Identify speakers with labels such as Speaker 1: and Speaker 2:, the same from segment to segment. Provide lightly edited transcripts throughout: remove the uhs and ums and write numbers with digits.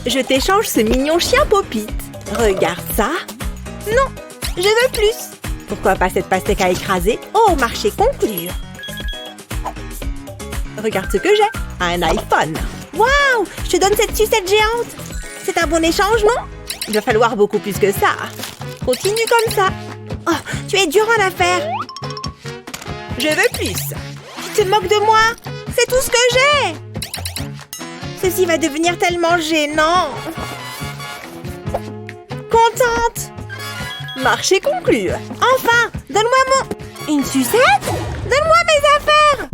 Speaker 1: Je t'échange ce mignon chien Popit. Regarde ça. Non, je veux plus. Pourquoi pas cette pastèque à écraser? Oh, marché conclu. Regarde ce que j'ai. Un iPhone. Waouh, je te donne cette sucette géante. C'est un bon échange, non? Il va falloir beaucoup plus que ça. Continue comme ça. Oh, tu es dur en affaires. Je veux plus. Tu te moques de moi? C'est tout ce que j'ai. Ceci va devenir tellement gênant. Contente. Marché conclu. Enfin, donne-moi mon... Une sucette? Donne-moi mes affaires.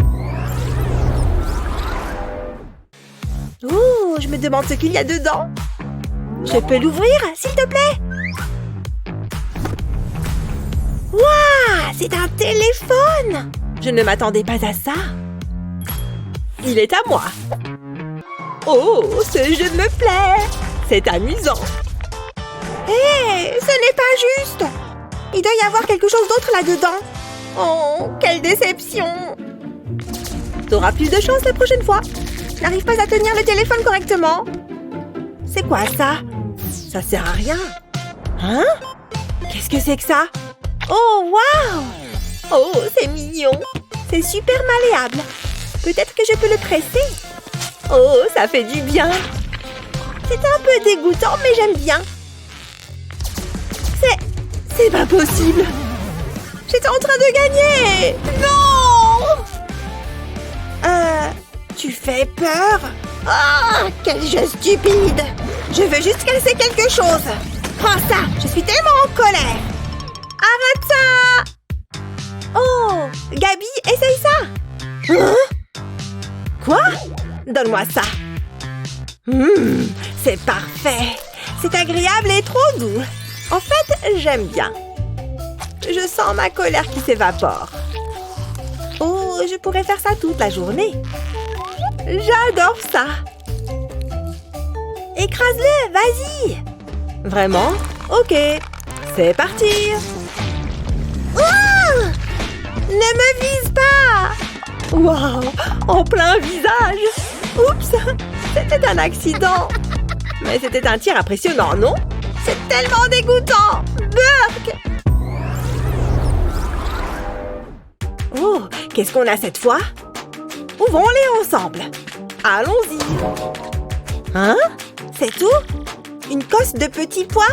Speaker 1: Oh, je me demande ce qu'il y a dedans. Je peux l'ouvrir, s'il te plaît? Waouh, c'est un téléphone! Je ne m'attendais pas à ça. Il est à moi. Oh, ce jeu me plaît. C'est amusant. Hé, ce n'est pas juste. Il doit y avoir quelque chose d'autre là-dedans. Oh, quelle déception. T'auras plus de chance la prochaine fois. Je n'arrive pas à tenir le téléphone correctement. C'est quoi ça? Ça sert à rien. Hein? Qu'est-ce que c'est que ça? Oh, waouh! Oh, c'est mignon. C'est super malléable. Peut-être que je peux le presser. Oh, ça fait du bien. C'est un peu dégoûtant, mais j'aime bien. C'est pas possible. J'étais en train de gagner. Non! Tu fais peur? Ah, quel jeu stupide! Je veux juste casser quelque chose. Prends ça, je suis tellement en colère. Arrête ça! Oh, Gabi, essaye ça. Hein? Quoi? Donne-moi ça. C'est parfait. C'est agréable et trop doux. En fait, j'aime bien. Je sens ma colère qui s'évapore. Oh, je pourrais faire ça toute la journée. J'adore ça. Écrase-le, vas-y. Vraiment? Ok, c'est parti. Oh! Ne me vise pas. Waouh, en plein visage. Oups, c'était un accident. Mais c'était un tir impressionnant, non? C'est tellement dégoûtant. Burk! Oh, qu'est-ce qu'on a cette fois? Ouvrons-les ensemble. Allons-y. Hein? C'est tout? Une cosse de petits pois?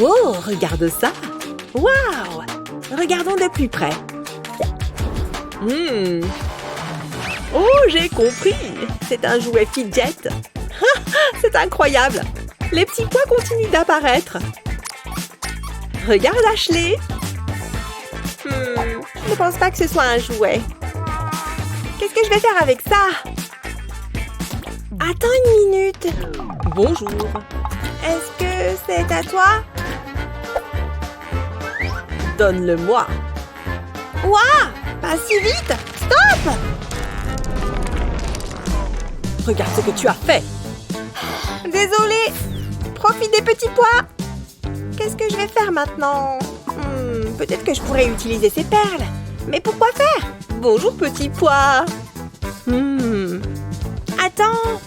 Speaker 1: Oh, regarde ça. Waouh! Regardons de plus près. Oh, j'ai compris. C'est un jouet fidget. C'est incroyable. Les petits pois continuent d'apparaître. Regarde, Ashley. Je ne pense pas que ce soit un jouet. Qu'est-ce que je vais faire avec ça? Attends une minute. Bonjour. Est-ce que c'est à toi? Donne-le-moi. Ouah! Pas si vite! Stop! Regarde ce que tu as fait. Désolée. Profite des petits pois. Qu'est-ce que je vais faire maintenant? Peut-être que je pourrais utiliser ces perles. Mais pourquoi faire? Bonjour, petit pois. Attends.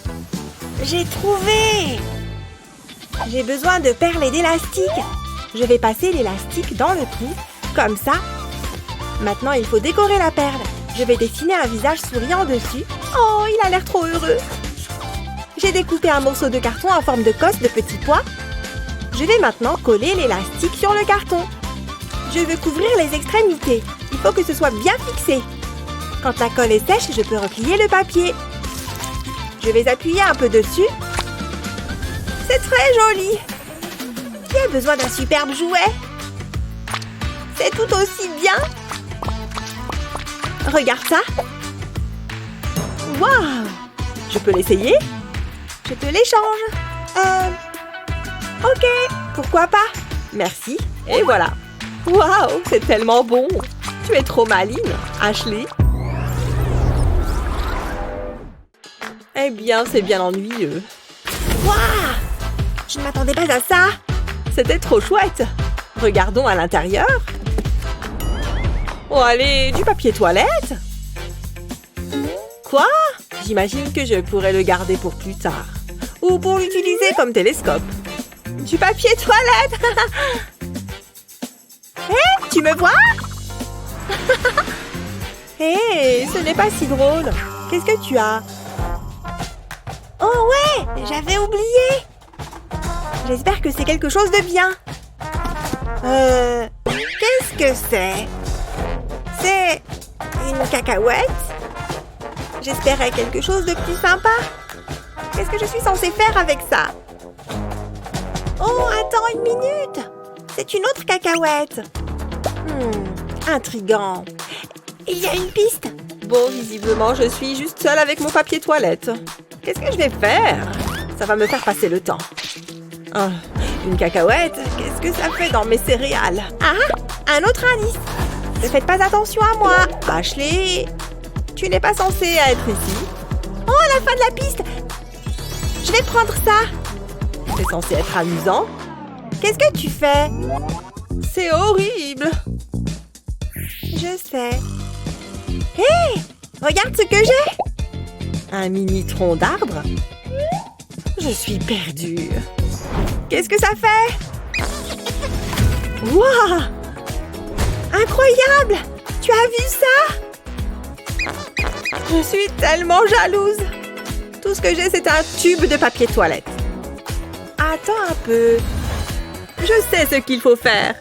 Speaker 1: J'ai trouvé. J'ai besoin de perles et d'élastique. Je vais passer l'élastique dans le trou, comme ça. Maintenant, il faut décorer la perle. Je vais dessiner un visage souriant dessus. Oh, il a l'air trop heureux. J'ai découpé un morceau de carton en forme de cosse de petits pois. Je vais maintenant coller l'élastique sur le carton. Je veux couvrir les extrémités. Il faut que ce soit bien fixé. Quand la colle est sèche, je peux replier le papier. Je vais appuyer un peu dessus. C'est très joli. Qui a besoin d'un superbe jouet? C'est tout aussi bien. Regarde ça. Waouh! Je peux l'essayer? Je te l'échange. Ok, pourquoi pas? Merci. Et voilà. Waouh, c'est tellement bon. Tu es trop maligne, Ashley. Eh bien, c'est bien ennuyeux. Waouh! Je ne m'attendais pas à ça. C'était trop chouette. Regardons à l'intérieur. Oh, allez, du papier toilette. Quoi? J'imagine que je pourrais le garder pour plus tard. Ou pour l'utiliser comme télescope. Du papier toilette. Hé, tu me vois? Hé, ce n'est pas si drôle. Qu'est-ce que tu as? Oh ouais, j'avais oublié. J'espère que c'est quelque chose de bien. Qu'est-ce que c'est? C'est une cacahuète? J'espérais quelque chose de plus sympa. Qu'est-ce que je suis censée faire avec ça? Oh, attends une minute. C'est une autre cacahuète. Intriguant. Il y a une piste. Bon, visiblement, je suis juste seule avec mon papier toilette. Qu'est-ce que je vais faire? Ça va me faire passer le temps. Oh, une cacahuète? Qu'est-ce que ça fait dans mes céréales? Ah, un autre indice. Ne faites pas attention à moi. Ashley, tu n'es pas censée être ici. Oh, la fin de la piste. Je vais prendre ça. C'est censé être amusant. Qu'est-ce que tu fais? C'est horrible. Je sais. Hé! Regarde ce que j'ai! Un mini tronc d'arbre? Je suis perdue. Qu'est-ce que ça fait? Waouh! Incroyable! Tu as vu ça? Je suis tellement jalouse. Tout ce que j'ai, c'est un tube de papier toilette. Attends un peu. Je sais ce qu'il faut faire.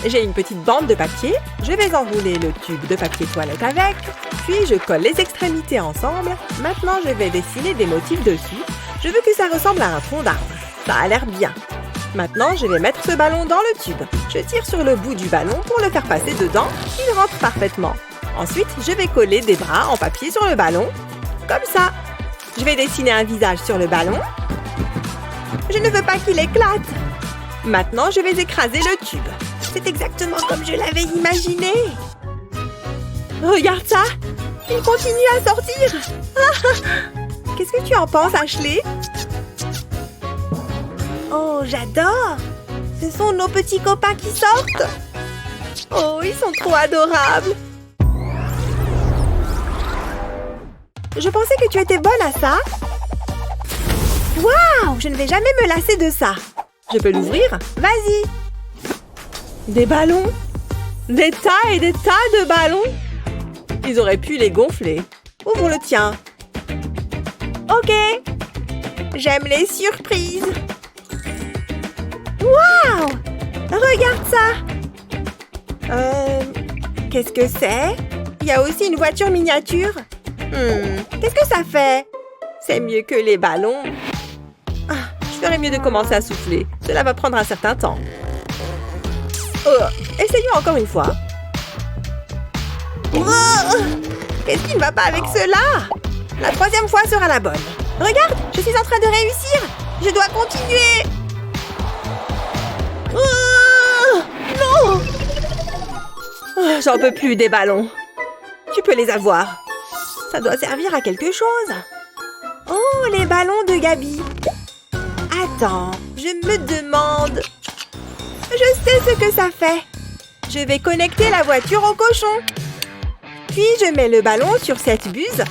Speaker 1: J'ai une petite bande de papier. Je vais enrouler le tube de papier toilette avec. Puis, je colle les extrémités ensemble. Maintenant, je vais dessiner des motifs dessus. Je veux que ça ressemble à un tronc d'arbre. Ça a l'air bien. Maintenant, je vais mettre ce ballon dans le tube. Je tire sur le bout du ballon pour le faire passer dedans. Il rentre parfaitement. Ensuite, je vais coller des bras en papier sur le ballon. Comme ça. Je vais dessiner un visage sur le ballon. Je ne veux pas qu'il éclate. Maintenant, je vais écraser le tube. C'est exactement comme je l'avais imaginé. Regarde ça. Il continue à sortir. Qu'est-ce que tu en penses, Ashley? Oh, j'adore. Ce sont nos petits copains qui sortent. Oh, ils sont trop adorables. Je pensais que tu étais bonne à ça. Waouh, je ne vais jamais me lasser de ça. Je peux l'ouvrir? Vas-y. Des ballons? Des tas et des tas de ballons? Ils auraient pu les gonfler. Ouvre le tien. Ok. J'aime les surprises. Waouh! Regarde ça. Qu'est-ce que c'est? Il y a aussi une voiture miniature. Qu'est-ce que ça fait? C'est mieux que les ballons. Je ferais mieux de commencer à souffler. Cela va prendre un certain temps. Essayons encore une fois. Qu'est-ce qui ne va pas avec cela? La troisième fois sera la bonne. Regarde, je suis en train de réussir. Je dois continuer. Non! J'en peux plus des ballons. Tu peux les avoir. Ça doit servir à quelque chose. Oh, les ballons de Gabi. Attends, je me demande... Je sais ce que ça fait. Je vais connecter la voiture au cochon. Puis, je mets le ballon sur cette buse.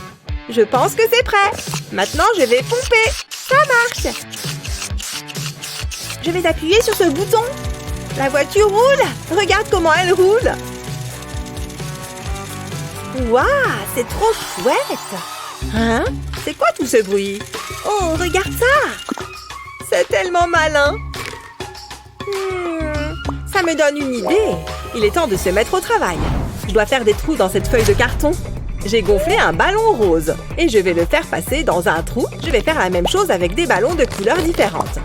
Speaker 1: Je pense que c'est prêt. Maintenant, je vais pomper. Ça marche. Je vais appuyer sur ce bouton. La voiture roule. Regarde comment elle roule. Waouh, c'est trop chouette. Hein? C'est quoi tout ce bruit? Oh, regarde ça. C'est tellement malin. Ça me donne une idée. Il est temps de se mettre au travail. Je dois faire des trous dans cette feuille de carton. J'ai gonflé un ballon rose et je vais le faire passer dans un trou. Je vais faire la même chose avec des ballons de couleurs différentes.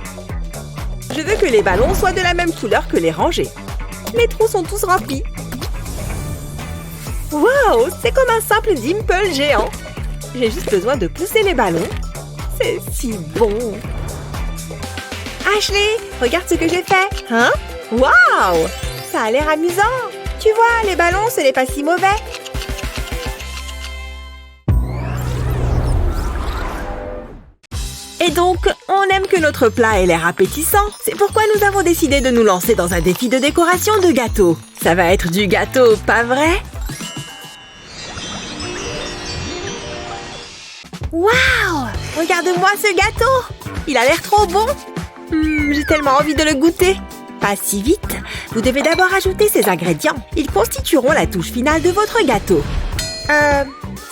Speaker 1: Je veux que les ballons soient de la même couleur que les rangées. Les trous sont tous remplis. Waouh, c'est comme un simple dimple géant. J'ai juste besoin de pousser les ballons. C'est si bon. Ashley, regarde ce que j'ai fait. Hein? Waouh! Ça a l'air amusant. Tu vois, les ballons, ce n'est pas si mauvais. Et donc, on aime que notre plat ait l'air appétissant. C'est pourquoi nous avons décidé de nous lancer dans un défi de décoration de gâteau. Ça va être du gâteau, pas vrai? Waouh! Regarde-moi ce gâteau! Il a l'air trop bon! J'ai tellement envie de le goûter! Pas si vite! Vous devez d'abord ajouter ces ingrédients. Ils constitueront la touche finale de votre gâteau.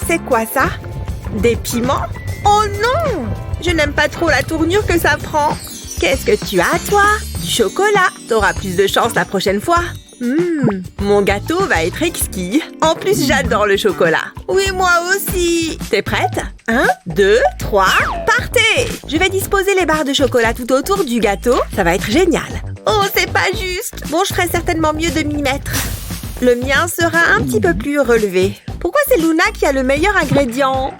Speaker 1: C'est quoi ça? Des piments? Oh non! Je n'aime pas trop la tournure que ça prend. Qu'est-ce que tu as, toi? Du chocolat. T'auras plus de chance la prochaine fois. Mon gâteau va être exquis. En plus, j'adore le chocolat. Oui, moi aussi. T'es prête? 1, 2, 3, partez! Je vais disposer les barres de chocolat tout autour du gâteau. Ça va être génial. Oh, c'est pas juste. Bon, je ferai certainement mieux de m'y mettre. Le mien sera un petit peu plus relevé. Pourquoi c'est Luna qui a le meilleur ingrédient?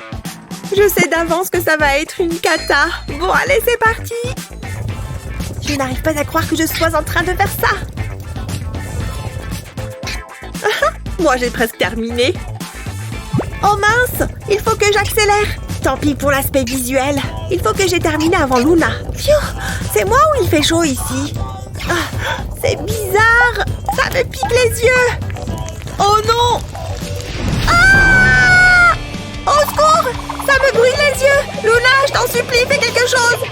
Speaker 1: Je sais d'avance que ça va être une cata. Bon, allez, c'est parti! Je n'arrive pas à croire que je sois en train de faire ça. Moi, j'ai presque terminé. Oh mince! Il faut que j'accélère. Tant pis pour l'aspect visuel. Il faut que j'ai terminé avant Luna. Pfiou! C'est moi ou il fait chaud ici? Ah, c'est bizarre! Ça me pique les yeux! Oh non! Ah! Au secours! Ça me brûle les yeux! Luna, je t'en supplie, fais quelque chose!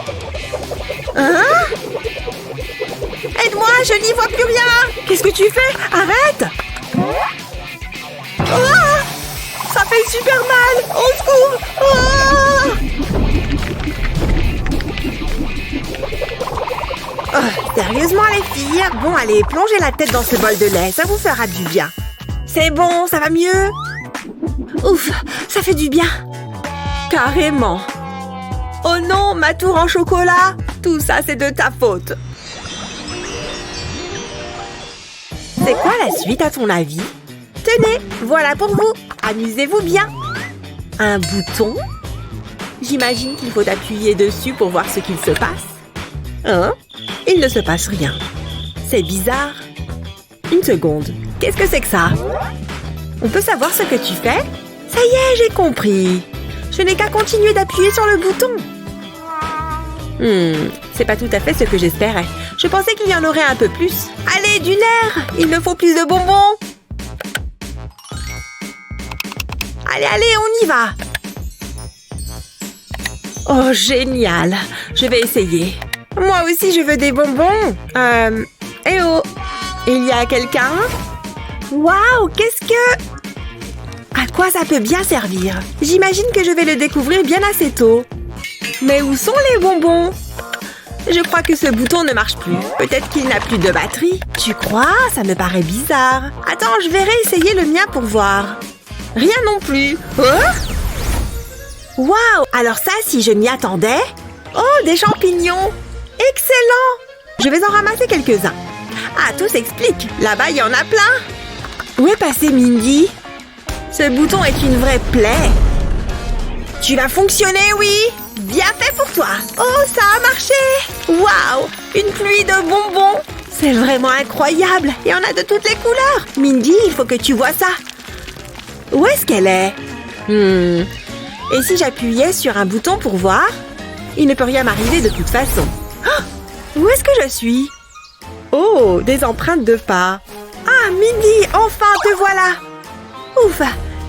Speaker 1: Hein? Aide-moi, je n'y vois plus rien! Qu'est-ce que tu fais? Arrête! Ah! Ça fait super mal! Au secours! Ah! Oh, sérieusement les filles? Bon, allez, plongez la tête dans ce bol de lait, ça vous fera du bien. C'est bon, ça va mieux? Ouf, ça fait du bien. Carrément. Oh non, ma tour en chocolat! Tout ça, c'est de ta faute. C'est quoi la suite à ton avis? Tenez, voilà pour vous. Amusez-vous bien. Un bouton? J'imagine qu'il faut appuyer dessus pour voir ce qu'il se passe. Hein? Il ne se passe rien. C'est bizarre. Une seconde. Qu'est-ce que c'est que ça? On peut savoir ce que tu fais? Ça y est, j'ai compris. Je n'ai qu'à continuer d'appuyer sur le bouton. C'est pas tout à fait ce que j'espérais. Je pensais qu'il y en aurait un peu plus. Allez, du nerf! Il me faut plus de bonbons. Allez, allez, on y va. Oh, génial. Je vais essayer. Moi aussi, je veux des bonbons. Eh oh! Il y a quelqu'un? Waouh, qu'est-ce que... À quoi ça peut bien servir? J'imagine que je vais le découvrir bien assez tôt. Mais où sont les bonbons? Je crois que ce bouton ne marche plus. Peut-être qu'il n'a plus de batterie. Tu crois? Ça me paraît bizarre. Attends, je vais réessayer le mien pour voir. Rien non plus. Waouh! Alors ça, si je m'y attendais... Oh, des champignons! Excellent! Je vais en ramasser quelques-uns. Ah, tout s'explique. Là-bas, il y en a plein. Où est passé Mindy? Ce bouton est une vraie plaie. Tu vas fonctionner, oui? Bien fait pour toi. Oh, ça a marché. Waouh! Une pluie de bonbons. C'est vraiment incroyable. Il y en a de toutes les couleurs. Mindy, il faut que tu vois ça. Où est-ce qu'elle est? Et si j'appuyais sur un bouton pour voir? Il ne peut rien m'arriver de toute façon. Oh! Où est-ce que je suis? Oh, des empreintes de pas. Ah, Mindy, enfin, te voilà. Ouf,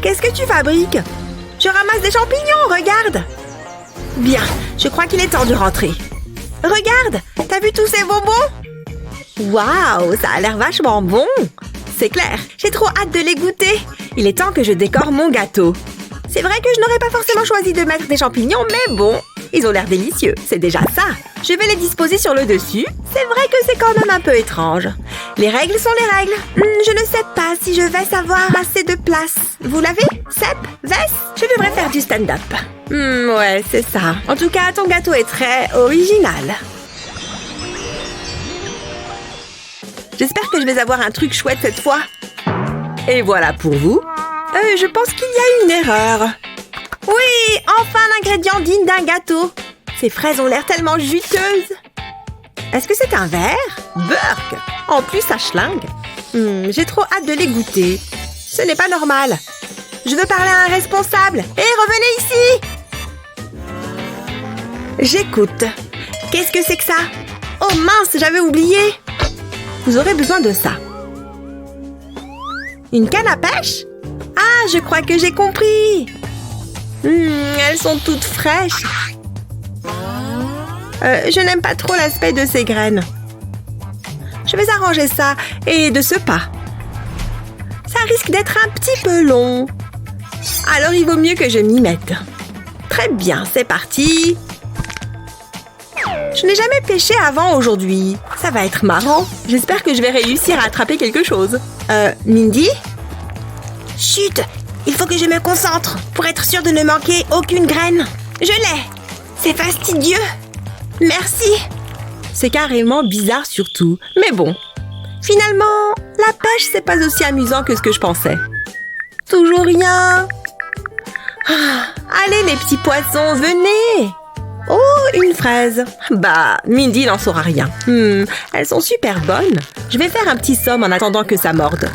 Speaker 1: qu'est-ce que tu fabriques? Je ramasse des champignons, regarde. Bien, je crois qu'il est temps de rentrer. Regarde, t'as vu tous ces bonbons? Waouh, ça a l'air vachement bon. C'est clair, j'ai trop hâte de les goûter. Il est temps que je décore mon gâteau. C'est vrai que je n'aurais pas forcément choisi de mettre des champignons, mais bon, ils ont l'air délicieux, c'est déjà ça. Je vais les disposer sur le dessus. C'est vrai que c'est quand même un peu étrange. Les règles sont les règles. Je ne sais pas si je vais avoir assez de place. Vous l'avez? Cep? Veste? Je devrais faire du stand-up. Ouais, c'est ça. En tout cas, ton gâteau est très original. J'espère que je vais avoir un truc chouette cette fois. Et voilà pour vous. Je pense qu'il y a une erreur. Oui, enfin un ingrédient digne d'un gâteau. Ces fraises ont l'air tellement juteuses. Est-ce que c'est un verre? Burk! En plus, ça schlingue. J'ai trop hâte de les goûter. Ce n'est pas normal. Je veux parler à un responsable. Hé, revenez ici! J'écoute. Qu'est-ce que c'est que ça? Oh mince, j'avais oublié. Vous aurez besoin de ça. Une canne à pêche? Ah, je crois que j'ai compris. Elles sont toutes fraîches. Je n'aime pas trop l'aspect de ces graines. Je vais arranger ça et de ce pas. Ça risque d'être un petit peu long. Alors il vaut mieux que je m'y mette. Très bien, c'est parti. Je n'ai jamais pêché avant aujourd'hui. Ça va être marrant. J'espère que je vais réussir à attraper quelque chose. Mindy? Chut! Il faut que je me concentre pour être sûre de ne manquer aucune graine. Je l'ai! C'est fastidieux! Merci! C'est carrément bizarre surtout. Mais bon. Finalement, la pêche, c'est pas aussi amusant que ce que je pensais. Toujours rien. Allez les petits poissons, venez! Oh, une fraise. Bah, Mindy n'en saura rien. Elles sont super bonnes. Je vais faire un petit somme en attendant que ça morde.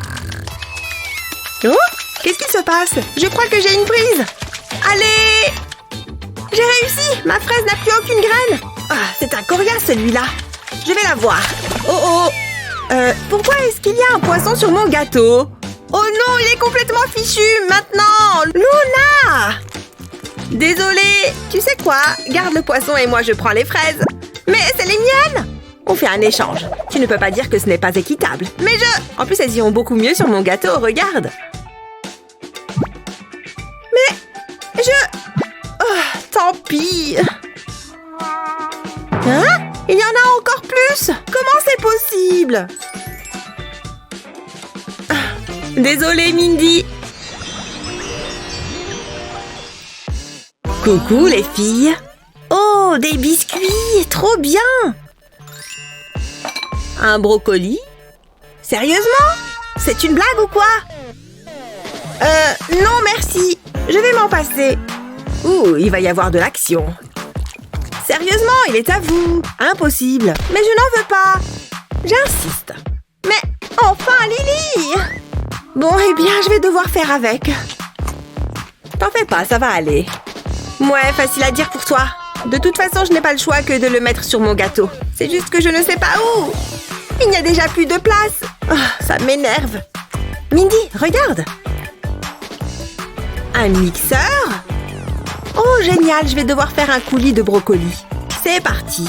Speaker 1: Oh, qu'est-ce qui se passe? Je crois que j'ai une prise. Allez! J'ai réussi! Ma fraise n'a plus aucune graine. Ah, c'est un coriace celui-là. Je vais la voir. Oh. Pourquoi est-ce qu'il y a un poisson sur mon gâteau? Oh non, il est complètement fichu. Maintenant, Luna! Désolée, tu sais quoi? Garde le poisson et moi je prends les fraises. Mais c'est les miennes! On fait un échange. Tu ne peux pas dire que ce n'est pas équitable. Mais En plus, elles iront beaucoup mieux sur mon gâteau, regarde. Mais... Oh, tant pis. Hein? Il y en a encore plus? Comment c'est possible? Désolée, Mindy. Coucou les filles. Oh, des biscuits, trop bien. Un brocoli? Sérieusement? C'est une blague ou quoi? Non merci, je vais m'en passer. Ouh, il va y avoir de l'action. Sérieusement, il est à vous. Impossible. Mais je n'en veux pas. J'insiste. Mais enfin, Lily! Bon, eh bien, je vais devoir faire avec. T'en fais pas, ça va aller. Ouais, facile à dire pour toi. De toute façon, je n'ai pas le choix que de le mettre sur mon gâteau. C'est juste que je ne sais pas où. Il n'y a déjà plus de place. Oh, ça m'énerve. Mindy, regarde. Un mixeur? Oh, génial, je vais devoir faire un coulis de brocoli. C'est parti.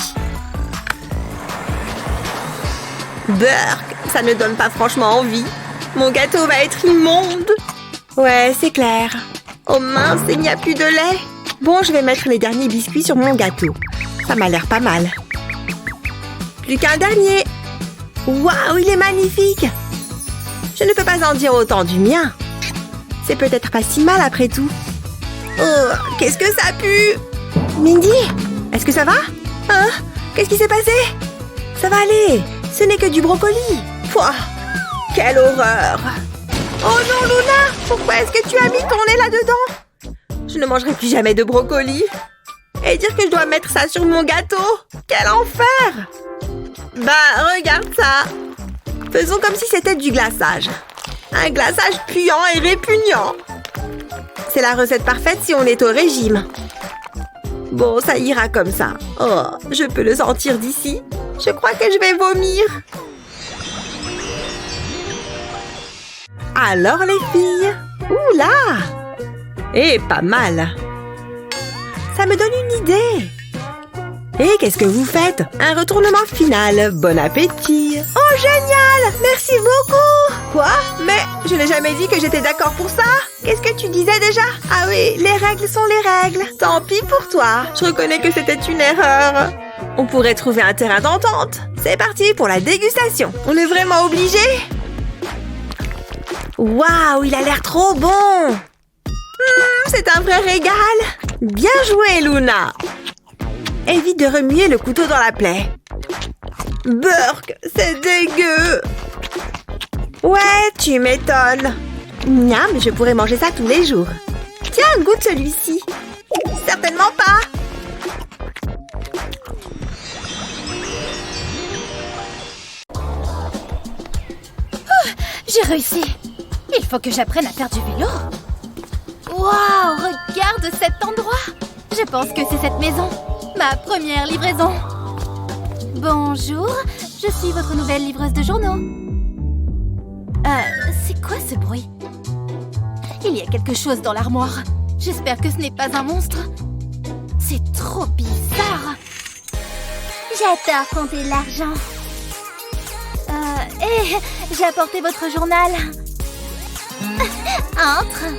Speaker 1: Burk, ça ne donne pas franchement envie. Mon gâteau va être immonde. Ouais, c'est clair. Oh mince, il n'y a plus de lait. Bon, je vais mettre les derniers biscuits sur mon gâteau. Ça m'a l'air pas mal. Plus qu'un dernier. Waouh, il est magnifique. Je ne peux pas en dire autant du mien. C'est peut-être pas si mal après tout. Oh, qu'est-ce que ça pue? Mindy, est-ce que ça va? Hein? Qu'est-ce qui s'est passé? Ça va aller. Ce n'est que du brocoli. Pouah, quelle horreur. Oh non, Luna, pourquoi est-ce que tu as mis ton nez là-dedans? Je ne mangerai plus jamais de brocoli. Et dire que je dois mettre ça sur mon gâteau? Quel enfer! Bah, regarde ça. Faisons comme si c'était du glaçage. Un glaçage puant et répugnant. C'est la recette parfaite si on est au régime. Bon, ça ira comme ça. Oh, je peux le sentir d'ici. Je crois que je vais vomir. Alors les filles? Oula! Eh, pas mal. Ça me donne une idée. Et qu'est-ce que vous faites? Un retournement final. Bon appétit. Oh, génial! Merci beaucoup! Quoi? Mais je n'ai jamais dit que j'étais d'accord pour ça. Qu'est-ce que tu disais déjà? Ah oui, les règles sont les règles. Tant pis pour toi. Je reconnais que c'était une erreur. On pourrait trouver un terrain d'entente. C'est parti pour la dégustation. On est vraiment obligé? Waouh, il a l'air trop bon! C'est un vrai régal! Bien joué, Luna! Évite de remuer le couteau dans la plaie. Burk, c'est dégueu! Ouais, tu m'étonnes. Miam, je pourrais manger ça tous les jours. Tiens, goûte celui-ci. Certainement pas!
Speaker 2: J'ai réussi. Il faut que j'apprenne à faire du vélo. Waouh, regarde cet endroit. Je pense que c'est cette maison. Ma première livraison. Bonjour, je suis votre nouvelle livreuse de journaux. C'est quoi ce bruit? Il y a quelque chose dans l'armoire. J'espère que ce n'est pas un monstre. C'est trop bizarre. J'adore compter l'argent. Hé, j'ai apporté votre journal. Entre.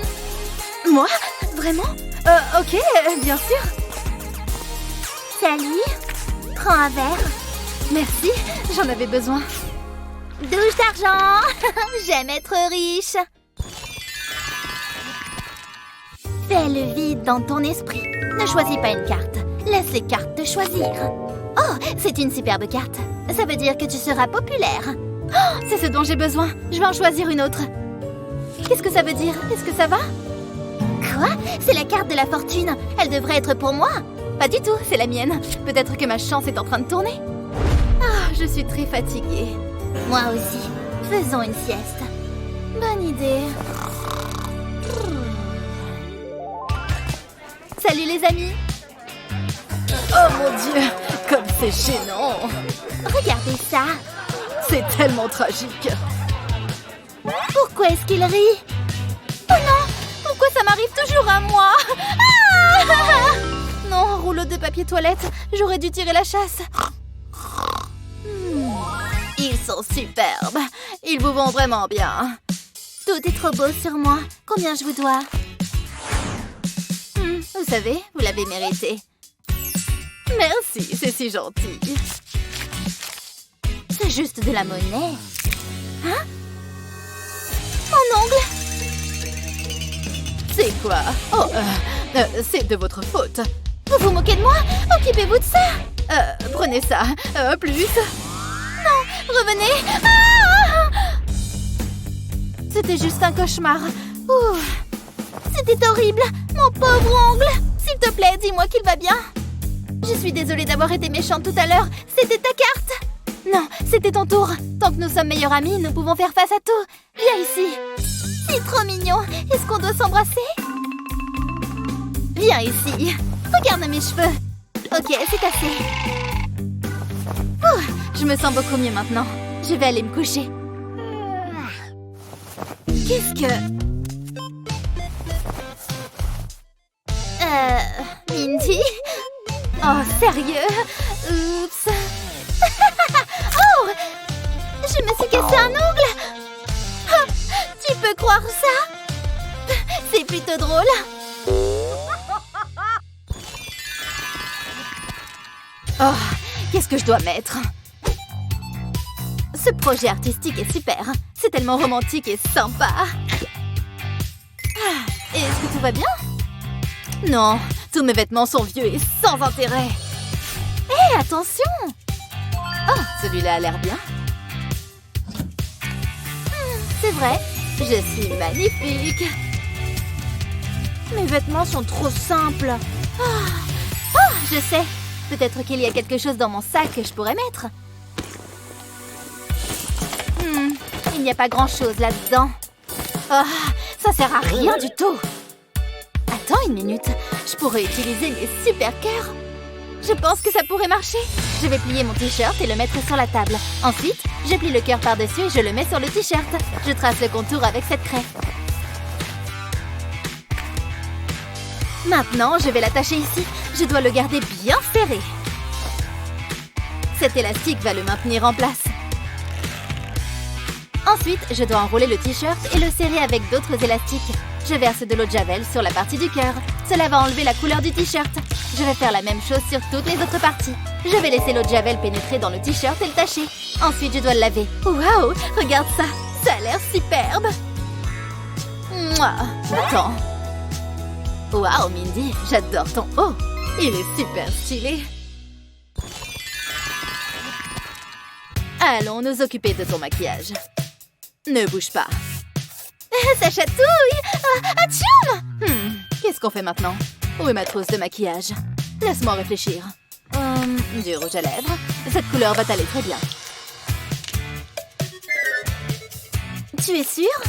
Speaker 2: Moi? Vraiment? Ok, bien sûr. Salut. Prends un verre. Merci, j'en avais besoin. Douche d'argent. J'aime être riche. Fais le vide dans ton esprit. Ne choisis pas une carte. Laisse les cartes te choisir. Oh, c'est une superbe carte. Ça veut dire que tu seras populaire. Oh, c'est ce dont j'ai besoin. Je vais en choisir une autre. Qu'est-ce que ça veut dire? Est-ce que ça va? Quoi? C'est la carte de la fortune. Elle devrait être pour moi. Pas du tout, c'est la mienne. Peut-être que ma chance est en train de tourner. Ah, je suis très fatiguée. Moi aussi. Faisons une sieste. Bonne idée. Salut les amis.
Speaker 3: Oh mon Dieu, comme c'est gênant.
Speaker 2: Regardez ça.
Speaker 3: C'est tellement tragique.
Speaker 2: Pourquoi est-ce qu'il rit? Oh non! Pourquoi ça m'arrive toujours à moi? Ah! Non, rouleau de papier toilette. J'aurais dû tirer la chasse.
Speaker 3: Ils sont superbes. Ils vous vont vraiment bien.
Speaker 2: Tout est trop beau sur moi. Combien je vous dois?
Speaker 3: Vous savez, vous l'avez mérité. Merci, c'est si gentil.
Speaker 2: C'est juste de la monnaie. Hein? Mon ongle?
Speaker 3: C'est quoi? Oh, c'est de votre faute.
Speaker 2: Vous vous moquez de moi? Occupez-vous de ça.
Speaker 3: Prenez ça. Plus.
Speaker 2: Non, revenez. Ah! C'était juste un cauchemar. Ouh. C'était horrible. Mon pauvre ongle. S'il te plaît, dis-moi qu'il va bien. Je suis désolée d'avoir été méchante tout à l'heure. C'était ta carte. Non, c'était ton tour. Tant que nous sommes meilleurs amis, nous pouvons faire face à tout. Viens ici. C'est trop mignon. Est-ce qu'on doit s'embrasser? Viens ici. Regarde mes cheveux. Ok, c'est assez. Ouh, je me sens beaucoup mieux maintenant. Je vais aller me coucher. Qu'est-ce que... Mindy? Oh, sérieux? Oups. Oh! Je me suis cassé un ongle! Oh, tu peux croire ça? C'est plutôt drôle.
Speaker 3: Oh, qu'est-ce que je dois mettre? Ce projet artistique est super. C'est tellement romantique et sympa. Est-ce que tout va bien? Non, tous mes vêtements sont vieux et sans intérêt.
Speaker 2: Hé, attention!
Speaker 3: Oh, celui-là a l'air bien.
Speaker 2: C'est vrai.
Speaker 3: Je suis magnifique.
Speaker 2: Mes vêtements sont trop simples. Oh, je sais. Peut-être qu'il y a quelque chose dans mon sac que je pourrais mettre. Il n'y a pas grand-chose là-dedans. Oh, ça sert à rien du tout. Attends une minute. Je pourrais utiliser les super cœurs. Je pense que ça pourrait marcher. Je vais plier mon t-shirt et le mettre sur la table. Ensuite, je plie le cœur par-dessus et je le mets sur le t-shirt. Je trace le contour avec cette craie. Maintenant, je vais l'attacher ici. Je dois le garder bien serré. Cet élastique va le maintenir en place. Ensuite, je dois enrouler le t-shirt et le serrer avec d'autres élastiques. Je verse de l'eau de javel sur la partie du cœur. Cela va enlever la couleur du t-shirt. Je vais faire la même chose sur toutes les autres parties. Je vais laisser l'eau de javel pénétrer dans le t-shirt et le tacher. Ensuite, je dois le laver. Waouh, regarde ça. Ça a l'air superbe. Mouah. Attends.
Speaker 3: Waouh, Mindy, j'adore ton haut. Il est super stylé. Allons nous occuper de ton maquillage. Ne bouge pas.
Speaker 2: Ça chatouille. Atchoum.
Speaker 3: Qu'est-ce qu'on fait maintenant? Où est ma trousse de maquillage? Laisse-moi réfléchir. Du rouge à lèvres. Cette couleur va t'aller très bien.
Speaker 2: Tu es sûre?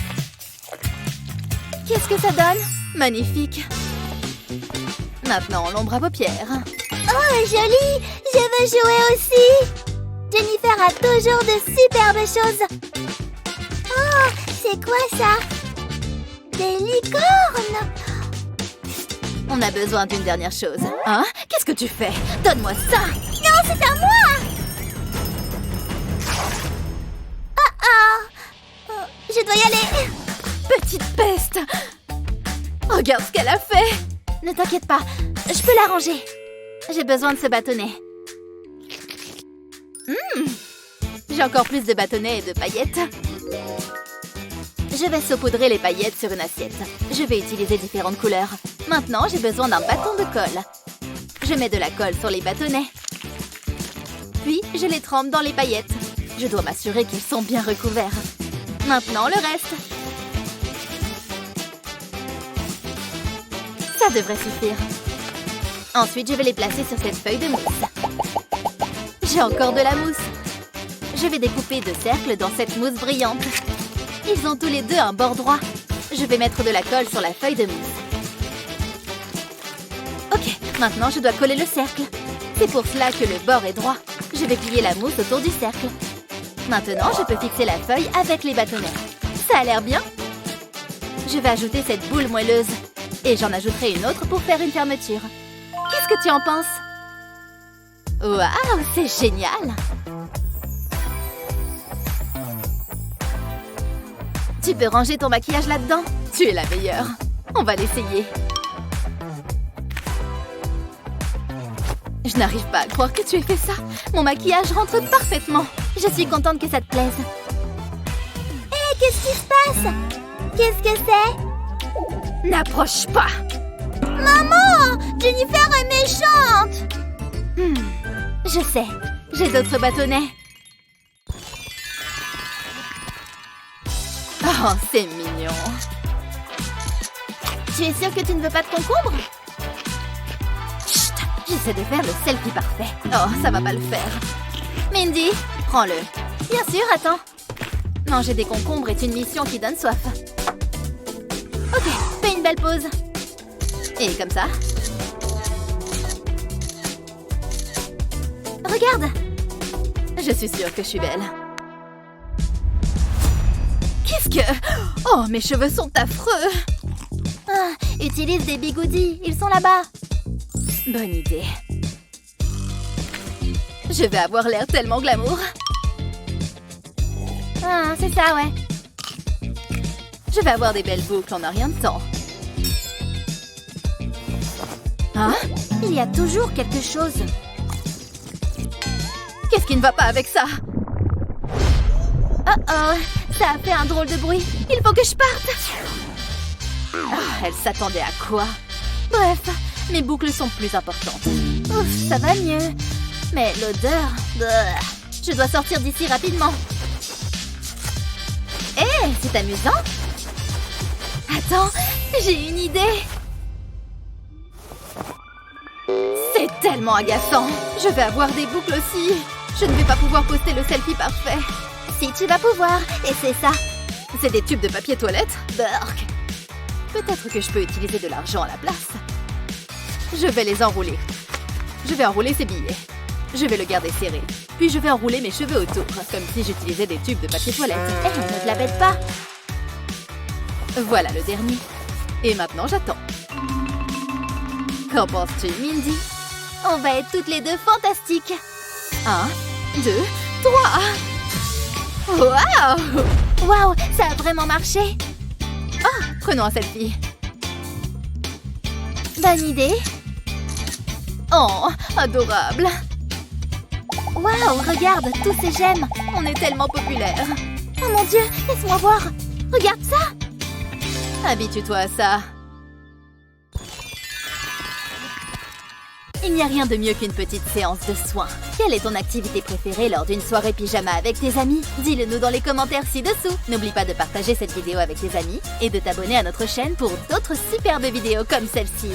Speaker 2: Qu'est-ce que ça donne?
Speaker 3: Magnifique. Maintenant, l'ombre à paupières.
Speaker 2: Oh, joli! Je veux jouer aussi! Jennifer a toujours de superbes choses. Oh, c'est quoi ça? Des licornes!
Speaker 3: On a besoin d'une dernière chose. Hein? Qu'est-ce que tu fais? Donne-moi ça!
Speaker 2: Non, c'est à moi! Je dois y aller.
Speaker 3: Petite peste! Regarde ce qu'elle a fait!
Speaker 2: Ne t'inquiète pas, je peux l'arranger. J'ai besoin de ce bâtonnet.
Speaker 3: J'ai encore plus de bâtonnets et de paillettes. Je vais saupoudrer les paillettes sur une assiette. Je vais utiliser différentes couleurs. Maintenant, j'ai besoin d'un bâton de colle. Je mets de la colle sur les bâtonnets. Puis, je les trempe dans les paillettes. Je dois m'assurer qu'ils sont bien recouverts. Maintenant, le reste. Ça devrait suffire. Ensuite, je vais les placer sur cette feuille de mousse. J'ai encore de la mousse. Je vais découper 2 cercles dans cette mousse brillante. Ils ont tous les deux un bord droit. Je vais mettre de la colle sur la feuille de mousse. Ok, maintenant je dois coller le cercle. C'est pour cela que le bord est droit. Je vais plier la mousse autour du cercle. Maintenant, je peux fixer la feuille avec les bâtonnets. Ça a l'air bien. Je vais ajouter cette boule moelleuse. Et j'en ajouterai une autre pour faire une fermeture. Qu'est-ce que tu en penses? Waouh, c'est génial! Tu peux ranger ton maquillage là-dedans? Tu es la meilleure. On va l'essayer. Je n'arrive pas à croire que tu aies fait ça. Mon maquillage rentre parfaitement. Je suis contente que ça te plaise.
Speaker 2: Hé, qu'est-ce qui se passe? Qu'est-ce que c'est?
Speaker 3: N'approche pas!
Speaker 2: Maman! Jennifer est méchante!
Speaker 3: Je sais. J'ai d'autres bâtonnets. Oh, c'est mignon.
Speaker 2: Tu es sûre que tu ne veux pas de concombre?
Speaker 3: Chut! J'essaie de faire le selfie parfait. Oh, ça va pas le faire. Mindy, prends-le.
Speaker 2: Bien sûr, attends.
Speaker 3: Manger des concombres est une mission qui donne soif.
Speaker 2: Ok, fais une belle pause.
Speaker 3: Et comme ça.
Speaker 2: Regarde!
Speaker 3: Je suis sûre que je suis belle. Qu'est-ce que... Oh, mes cheveux sont affreux!
Speaker 2: Ah, utilise des bigoudis, ils sont là-bas.
Speaker 3: Bonne idée. Je vais avoir l'air tellement glamour.
Speaker 2: Ah, c'est ça, ouais.
Speaker 3: Je vais avoir des belles boucles en un rien de temps. Hein?
Speaker 2: Il y a toujours quelque chose.
Speaker 3: Qu'est-ce qui ne va pas avec ça?
Speaker 2: Oh, ça a fait un drôle de bruit. Il faut que je parte.
Speaker 3: Ah, elle s'attendait à quoi? Bref, mes boucles sont plus importantes.
Speaker 2: Ouf, ça va mieux. Mais l'odeur...
Speaker 3: Je dois sortir d'ici rapidement. Hé, c'est amusant. Attends, j'ai une idée. C'est tellement agaçant. Je vais avoir des boucles aussi. Je ne vais pas pouvoir poster le selfie parfait.
Speaker 2: Si, tu vas pouvoir. Et c'est ça.
Speaker 3: C'est des tubes de papier toilette? Burk. Peut-être que je peux utiliser de l'argent à la place. Je vais les enrouler. Je vais enrouler ces billets. Je vais le garder serré. Puis je vais enrouler mes cheveux autour, comme si j'utilisais des tubes de papier toilette.
Speaker 2: Hé, ne te la bête pas.
Speaker 3: Voilà le dernier. Et maintenant, j'attends. Qu'en penses-tu, Mindy?
Speaker 2: On va être toutes les deux fantastiques.
Speaker 3: 1, 2, 3. Waouh!
Speaker 2: Waouh, ça a vraiment marché.
Speaker 3: Ah, prenons un selfie.
Speaker 2: Bonne idée.
Speaker 3: Oh, adorable.
Speaker 2: Waouh, regarde, tous ces gemmes.
Speaker 3: On est tellement populaires.
Speaker 2: Oh mon Dieu, laisse-moi voir. Regarde ça.
Speaker 3: Habitue-toi à ça. Il n'y a rien de mieux qu'une petite séance de soins. Quelle est ton activité préférée lors d'une soirée pyjama avec tes amis? Dis-le nous dans les commentaires ci-dessous. N'oublie pas de partager cette vidéo avec tes amis et de t'abonner à notre chaîne pour d'autres superbes vidéos comme celle-ci.